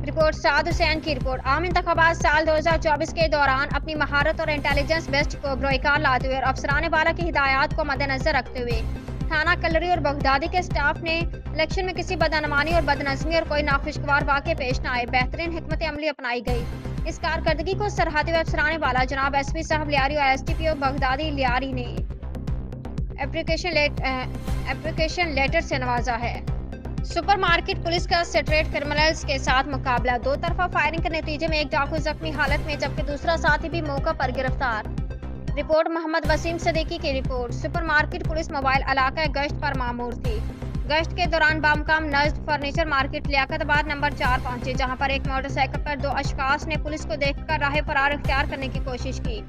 Report साद हुसैन की report. आम इंतखाबात साल 2024 के दौरान अपनी महारत और इंटेलिजेंस बेस्ट को बरोकार लाते हुए और अफसरान वाला की हिदायत को मद्देनजर रखते हुए थाना कलरी और बगदादी के स्टाफ ने इलेक्शन में किसी बदअनवानी और बदनज़मी और कोई नाखुशगवार वाक़े पेश न आए बेहतरीन हिकमत अमली अपनाई गई। इस कारकर्दगी को सराहते हुए अफसरान वाला जनाब SP साहब लियारी और STPO बगदादी लियारी ने एप्लीकेशन लेटर से नवाजा है। सुपर मार्केट पुलिस का स्ट्रीट क्रिमिनल्स के साथ मुकाबला। दो तरफा फायरिंग के नतीजे में एक डाकू जख्मी हालत में जबकि दूसरा साथी भी मौका पर गिरफ्तार। रिपोर्ट मोहम्मद वसीम सदीकी की report. Super market police mobile इलाका गश्त पर मामूर थी। गश्त के दौरान बामकाम नज़द फर्नीचर मार्केट लियाकताबाद नंबर 4 पहुंचे जहां पर एक मोटरसाइकिल पर दो अशखास ने पुलिस को देखकर राह फरार इख्तियार करने की कोशिश की।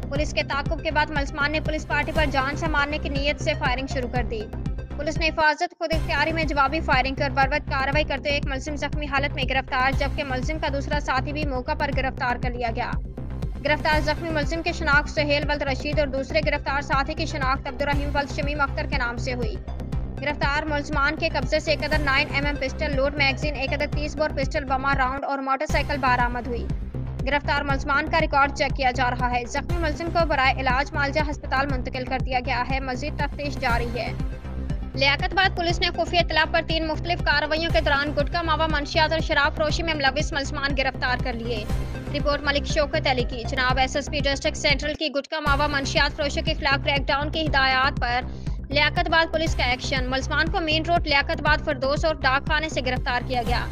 पुलिस के ताक़ुब के बाद मुलजमान ने पुलिस पार्टी पर जान से मारने की नीयत से फायरिंग शुरू कर दी। पुलिस ने हिफाजत खुद इख्तियारी में जवाबी फायरिंग कर बर्वत कार्रवाई करते हुए एक मुलजिम जख्मी हालत में गिरफ्तार जबकि मुलजिम का दूसरा साथी भी मौका पर गिरफ्तार कर लिया गया। गिरफ्तार जख्मी मुलजिम की शनाख्त सुहेल वल्द रशीद और दूसरे गिरफ्तार साथी की शनाख्त अब्दुर्रहीम वल्द शमीम अख्तर के नाम से हुई। गिरफ्तार मुलजमान के कब्जे से एक अदद 9mm पिस्टल, लोड मैगजीन, एक अदद 30 बोर पिस्टल, बमा राउंड और मोटरसाइकिल बरामद हुई। गिरफ्तार मुलजमान का रिकॉर्ड चेक किया जा रहा है। जख्मी मुलजिम को बराए इलाज मालजा अस्पताल मुंतकिल कर दिया गया है। मजीद तफ्तीश जारी है। लियाकताबाद पुलिस ने खुफिया इत्तला पर 3 मुख्तलिफ कार्रवाइयों के दौरान गुटखा मावा मंशियात और शराब फरोशी में मुलविस मुलजमान गिरफ्तार कर लिए। रिपोर्ट मलिक शौकत अली की। जनाब SSP डिस्ट्रिक्ट सेंट्रल की गुटखा मावा मंशियात फरोशों के खिलाफ क्रैकडाउन की हिदायत पर लियाकताबाद पुलिस का एक्शन। मुलजमान को मेन रोड लियाकताबाद फरदोस और डाक खाने से गिरफ्तार किया गया।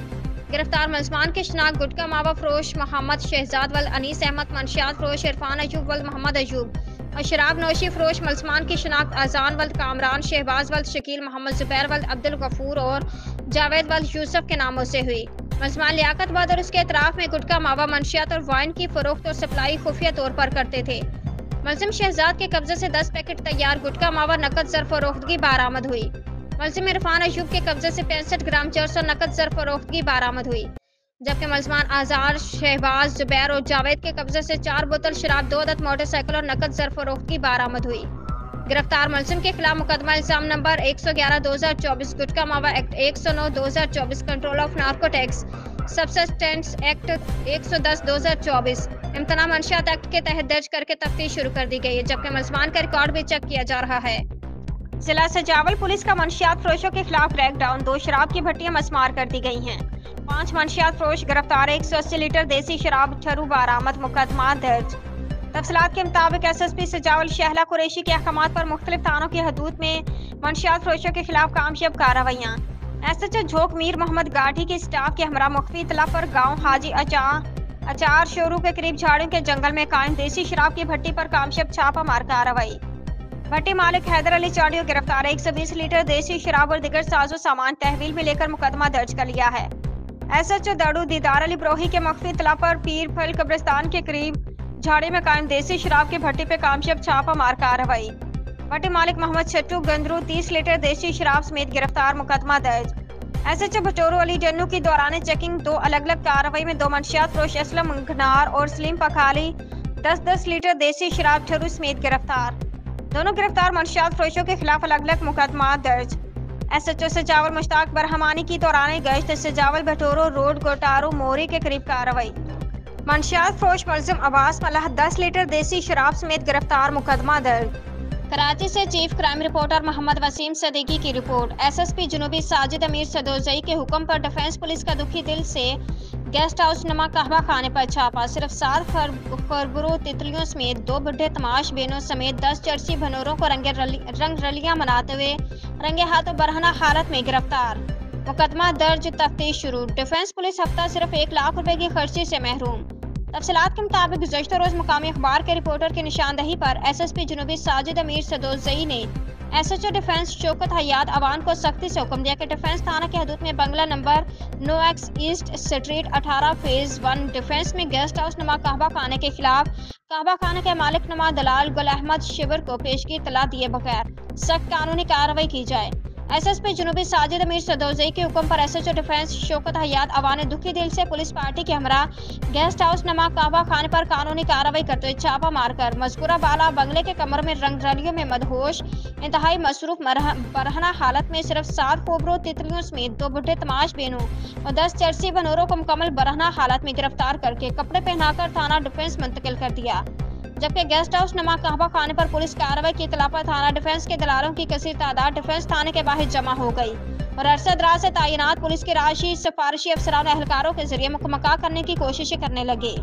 गिरफ्तार मुलजमान की शनाख्त गुटखा मावा फरोश मोहम्मद शहजाद वल अनीस अहमद, मंशियात फरोश इरफान अयूब वल मोहम्मद अयूब और शराब नोशी फरोश मुलजमान की शनाख्त अजान वल्द कामरान, शहबाज वल्द शकील, मोहम्मद जुबैर वल्द अब्दुल गफूर और जावेद वल्द यूसुफ के नामों से हुई। मुलजमान लियाकताबाद और उसके अतराफ में गुटखा मावा मंशियात और वाइन की फरोख्त और सप्लाई खुफिया तौर पर करते थे। मुलजिम शहजाद के कब्जे से 10 पैकेट तैयार गुटखा मावा नकद जर फरोख्तगी बरामद हुई। मुलजिम इरफान अयूब के कब्जे से 65 ग्राम चरस और नकद जर फरोख्तगी बरामद हुई जबकि मुलजमान आजार, शहबाज, जुबैर और जावेद के कब्जे से 4 बोतल शराब, 2 अदद मोटरसाइकिल और नकद जर फरोख्तगी बरामद हुई। गिरफ्तार मुलजिम के खिलाफ मुकदमा इल्जाम number 111/2024, gutkha mawa act 109/2024, control of narcotics substance act 110/2024, इम्तना मंशियात एक्ट के तहत दर्ज करके तफ्तीश शुरू कर दी गई है जबकि मुलजमान का रिकॉर्ड भी चेक किया जा रहा है। जिला सजावल पुलिस का मंशियात फरोशों के खिलाफ क्रैकडाउन। 2 शराब की भट्टियां मस्मार कर दी गई हैं। 5 मंशियात फरोश गिरफ्तार। 180 लीटर देसी शराब ठरू बरामद। मुकदमा दर्ज। तफसीलात के मुताबिक SSP सजावल शहला कुरैशी के अहकामात पर मुख्तलिफ थानों की हदूद में मंशियात फरोशों के खिलाफ कामयाब कार्रवाइयाँ। SHO झोंक मीर मोहम्मद गाठी के स्टाफ के हमरा मुख्फी इतला पर गाँव हाजी अचार शोरू के करीब झाड़ियों के जंगल में कायम देसी शराब की भट्टी पर कामयाब छापा मार कार्रवाई। भट्टी मालिक हैदर अली चाडियो गिरफ्तार। 120 लीटर देसी शराब और दिगर साजो सामान तहवील में लेकर मुकदमा दर्ज कर लिया है। SHO दड़ू दीदार अली ब्रोही के मख्फी इतला पर पीर फल कब्रिस्तान के करीब झाड़ी में कायम देसी शराब की भट्टी पे कामयाब छापा मार कार्रवाई। भट्टी मालिक मोहम्मद छट्टू गंदरू 30 लीटर देसी शराब समेत गिरफ्तार। मुकदमा दर्ज। SHO भटोरू अली जन्नू की दौरान चेकिंग 2 अलग अलग कार्रवाई में 2 मंशियात फरोश असलम घनार और सलीम पखाली 10-10 लीटर देसी शराब ठरू समेत गिरफ्तार। दोनों गिरफ्तार मंशियात फरोशों के खिलाफ अलग अलग मुकदमा दर्ज। SHO सजावल मुश्ताक बरहमानी की दौरान गश्त सजावल भटोरो रोड गोटारू मोरी के करीब कार्रवाई। मंशियात फरोश मुलजिम अब्बास मल्लाह 10 लीटर देसी शराब समेत गिरफ्तार। मुकदमा दर्ज। कराची से chief crime reporter Mohammad Waseem Siddiqui की रिपोर्ट। SSP जुनूबी साजिद अमीर सदोजई के हुक्म पर डिफेंस पुलिस का दुखी दिल से गेस्ट हाउस नुमा कहवा खाने पर छापा। सिर्फ 7 खरबरों तितलियों समेत 2 बुढ़े तमाश बेनों समेत 10 चर्ची भनोरों को रंग रलियां मनाते हुए रंगे हाथों बरहना हालत में गिरफ्तार। मुकदमा दर्ज, तफ्तीश शुरू। डिफेंस पुलिस हफ्ता सिर्फ 1 लाख रुपए की खर्ची से महरूम। तफसीलात के मुताबिक गुज़श्ता रोज मुकामी अखबार के रिपोर्टर की निशानदही पर SSP जुनूबी साजिद अमीर सदोजई ने SHO डिफेंस शौकत हयात अवान को सख्ती से हुक्म दिया कि डिफेंस थाना के हदूद में बंगला number 9X east street 18 phase 1 defence में गेस्ट हाउस नुमा कहवा खाने के खिलाफ कहवा खाने के मालिक नुमा दलाल गुल अहमद शिवर को पेशगी इतला दिए बगैर सख्त कानूनी कार्रवाई की जाए। SSP जुनूबी साजिद अमीर सदोज़ई के हुक्म पर SHO डिफेंस शौकत हयात अवा ने दुखी दिल से पुलिस पार्टी के हमरा गेस्ट हाउस नमा कहवा खाने पर कानूनी कार्रवाई करते हुए छापा मारकर मजकूरा बाला बंगले के कमरों में रंग रलियों में मदहोश इंतहाई मसरूफ बरहना हालत में सिर्फ 7 कोबरों तितलियों समेत 2 बुढ़े तमाश बेनों और 10 चर्सी बनोरों को मुकम्मल बरहना हालत में गिरफ्तार करके कपड़े पहनाकर थाना डिफेंस मुंतकिल कर दिया। जबकि गेस्ट हाउस नमा कहवा खाने पर पुलिस कार्रवाई की इत्तला पर थाना डिफेंस के दलालों की कसीर तादाद डिफेंस थाने के बाहर जमा हो गई और अरसे दराज से तैनात पुलिस के राशि सिफारिशी अफसरान एहलकारों के जरिए मुकम्मल करने की कोशिशें करने लगे।